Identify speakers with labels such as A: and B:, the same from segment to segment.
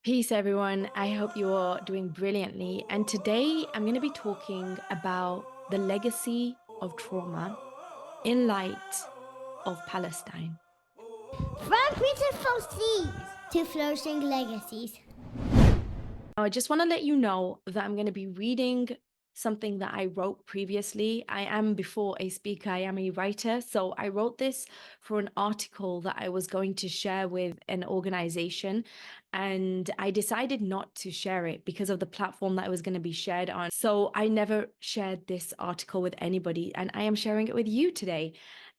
A: Peace, everyone. I hope you're doing brilliantly. And today I'm going to be talking about the legacy of trauma in light of Palestine.
B: From beautiful seas to flourishing legacies.
A: Now, I just want to let you know that I'm going to be reading something that I wrote previously. I am, before a speaker, I am a writer. So I wrote this for an article that I was going to share with an organization. And I decided not to share it because of the platform that it was going to be shared on. So I never shared this article with anybody, and I am sharing it with you today.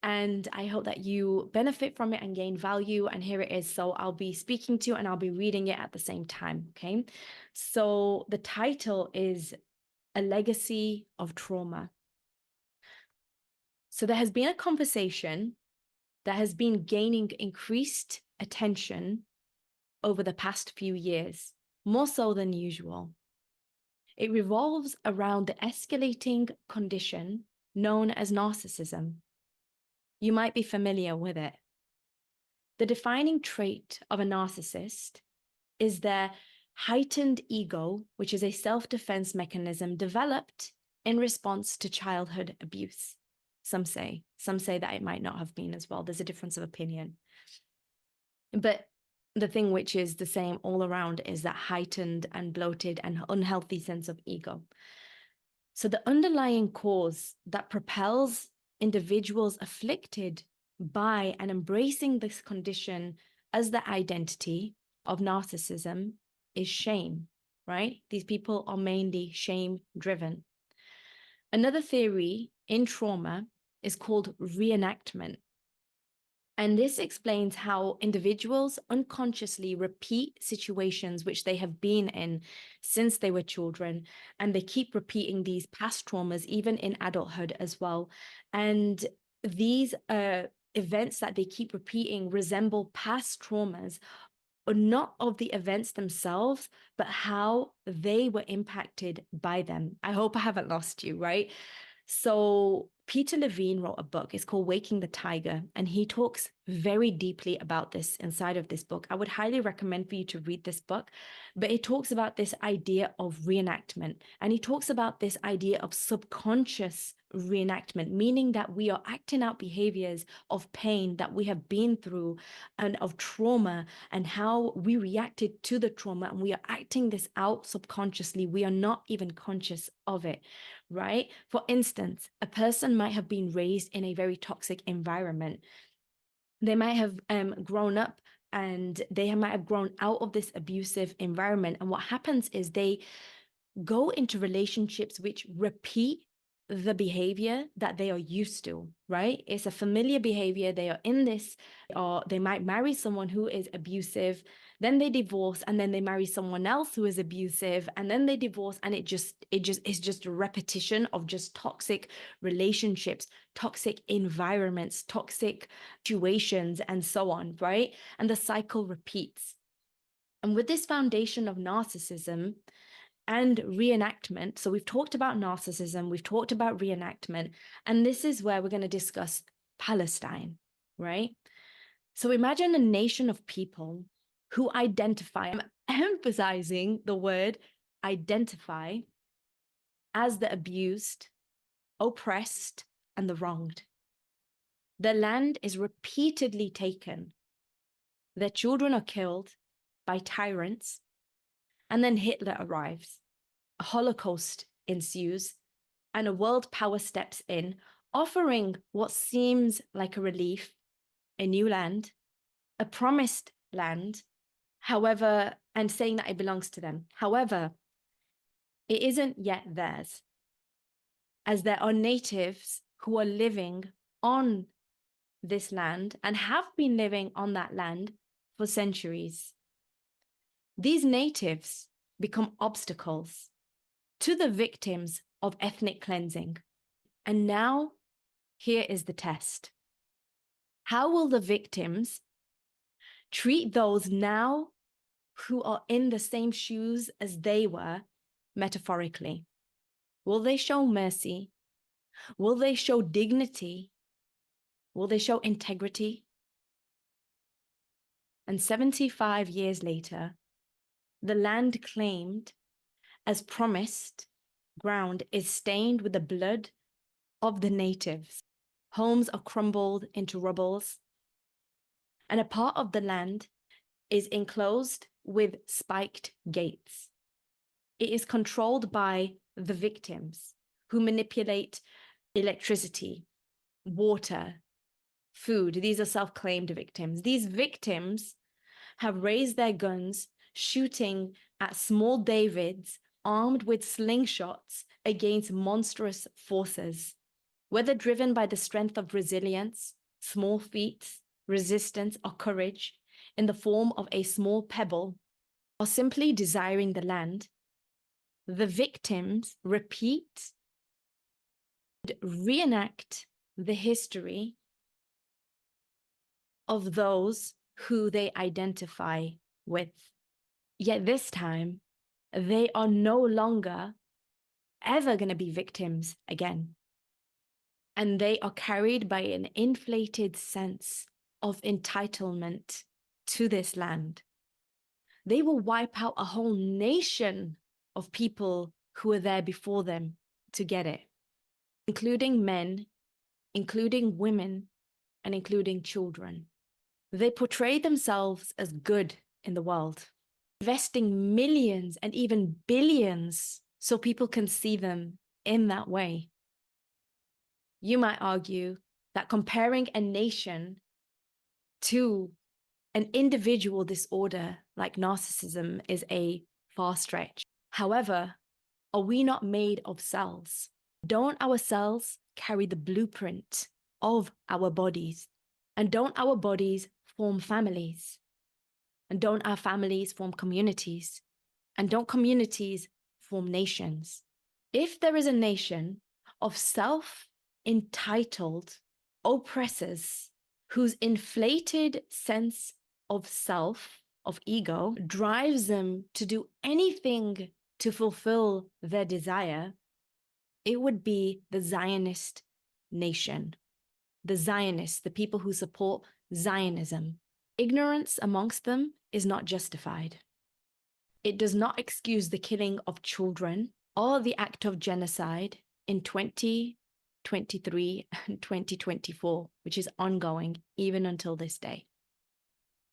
A: And I hope that you benefit from it and gain value. And here it is. So I'll be speaking to you and I'll be reading it at the same time. Okay. So the title is A Legacy of Trauma. So there has been a conversation that has been gaining increased attention over the past few years, more so than usual. It revolves around the escalating condition known as narcissism. You might be familiar with it. The defining trait of a narcissist is their heightened ego, which is a self-defense mechanism developed in response to childhood abuse. Some say that it might not have been as well. There's a difference of opinion. But the thing which is the same all around is that heightened and bloated and unhealthy sense of ego. So the underlying cause that propels individuals afflicted by and embracing this condition as the identity of narcissism is shame, right? These people are mainly shame driven. Another theory in trauma is called reenactment. And this explains how individuals unconsciously repeat situations which they have been in since they were children, and they keep repeating these past traumas even in adulthood as well. And these events that they keep repeating resemble past traumas, or not of the events themselves, but how they were impacted by them. I hope I haven't lost you, right? So Peter Levine wrote a book. It's called Waking the Tiger, and he talks very deeply about this inside of this book. I would highly recommend for you to read this book, but it talks about this idea of reenactment, and he talks about this idea of subconscious reenactment, meaning that we are acting out behaviors of pain that we have been through and of trauma, and how we reacted to the trauma, and we are acting this out subconsciously. We are not even conscious of it, right? For instance, a person might have been raised in a very toxic environment. They might have grown up, and they might have grown out of this abusive environment. And what happens is they go into relationships which repeat the behavior that they are used to, right? It's a familiar behavior. They are in this, or they might marry someone who is abusive, then they divorce, and then they marry someone else who is abusive, and then they divorce, and it's just a repetition of just toxic relationships, toxic environments, toxic situations, and so on, right? And the cycle repeats. And with this foundation of narcissism and reenactment. So we've talked about narcissism, we've talked about reenactment, and this is where we're going to discuss Palestine, right? So imagine a nation of people who identify, I'm emphasizing the word identify, as the abused, oppressed, and the wronged. Their land is repeatedly taken. Their children are killed by tyrants, and then Hitler arrives. A Holocaust ensues, and a world power steps in, offering what seems like a relief, a new land, a promised land, however, and saying that it belongs to them. However, it isn't yet theirs, as there are natives who are living on this land and have been living on that land for centuries. These natives become obstacles to the victims of ethnic cleansing. And now, here is the test. How will the victims treat those now who are in the same shoes as they were, metaphorically? Will they show mercy? Will they show dignity? Will they show integrity? And 75 years later, The land claimed as promised ground is stained with the blood of the natives. Homes are crumbled into rubbles, and a part of the land is enclosed with spiked gates. It is controlled by the victims who manipulate electricity, water, food. These are self-claimed victims. These victims have raised their guns, shooting at small Davids armed with slingshots against monstrous forces. Whether driven by the strength of resilience, small feats, resistance, or courage in the form of a small pebble, or simply desiring the land, the victims repeat and reenact the history of those who they identify with. Yet this time, they are no longer ever going to be victims again. And they are carried by an inflated sense of entitlement to this land. They will wipe out a whole nation of people who were there before them to get it, including men, including women, and including children. They portray themselves as good in the world, investing millions and even billions so people can see them in that way. You might argue that comparing a nation to an individual disorder like narcissism is a far stretch. However, are we not made of cells? Don't our cells carry the blueprint of our bodies? And don't our bodies form families? And don't our families form communities? And don't communities form nations? If there is a nation of self-entitled oppressors whose inflated sense of self, of ego, drives them to do anything to fulfill their desire, it would be the Zionist nation. The Zionists, the people who support Zionism. Ignorance amongst them is not justified. It does not excuse the killing of children or the act of genocide in 2023 and 2024, which is ongoing even until this day,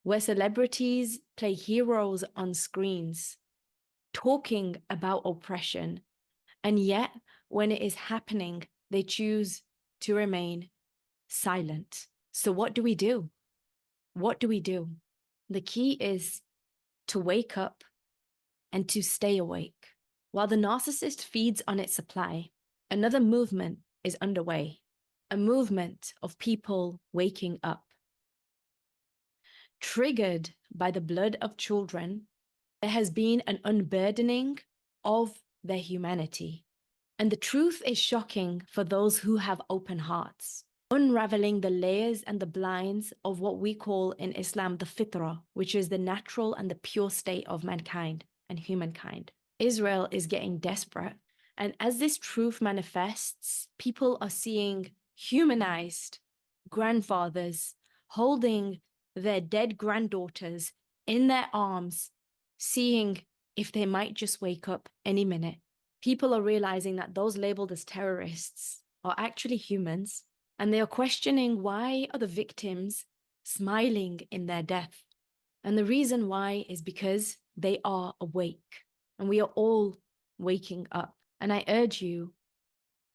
A: where celebrities play heroes on screens, talking about oppression, and yet when it is happening, they choose to remain silent. So what do we do? What do we do? The key is to wake up and to stay awake. While the narcissist feeds on its supply, another movement is underway, a movement of people waking up. Triggered by the blood of children, there has been an unburdening of their humanity. And the truth is shocking for those who have open hearts, unraveling the layers and the blinds of what we call in Islam the fitrah, which is the natural and the pure state of mankind and humankind. Israel is getting desperate. And as this truth manifests, people are seeing humanized grandfathers holding their dead granddaughters in their arms, seeing if they might just wake up any minute. People are realizing that those labeled as terrorists are actually humans, and they are questioning why are the victims smiling in their death. And the reason why is because they are awake, and we are all waking up. And I urge you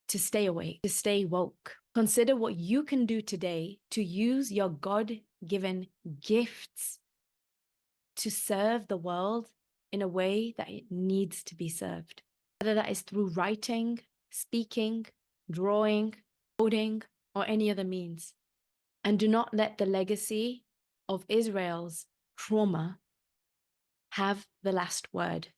A: to stay awake, to stay woke. Consider what you can do today to use your God-given gifts to serve the world in a way that it needs to be served. Whether that is through writing, speaking, drawing, coding, or any other means. And do not let the legacy of Israel's trauma have the last word.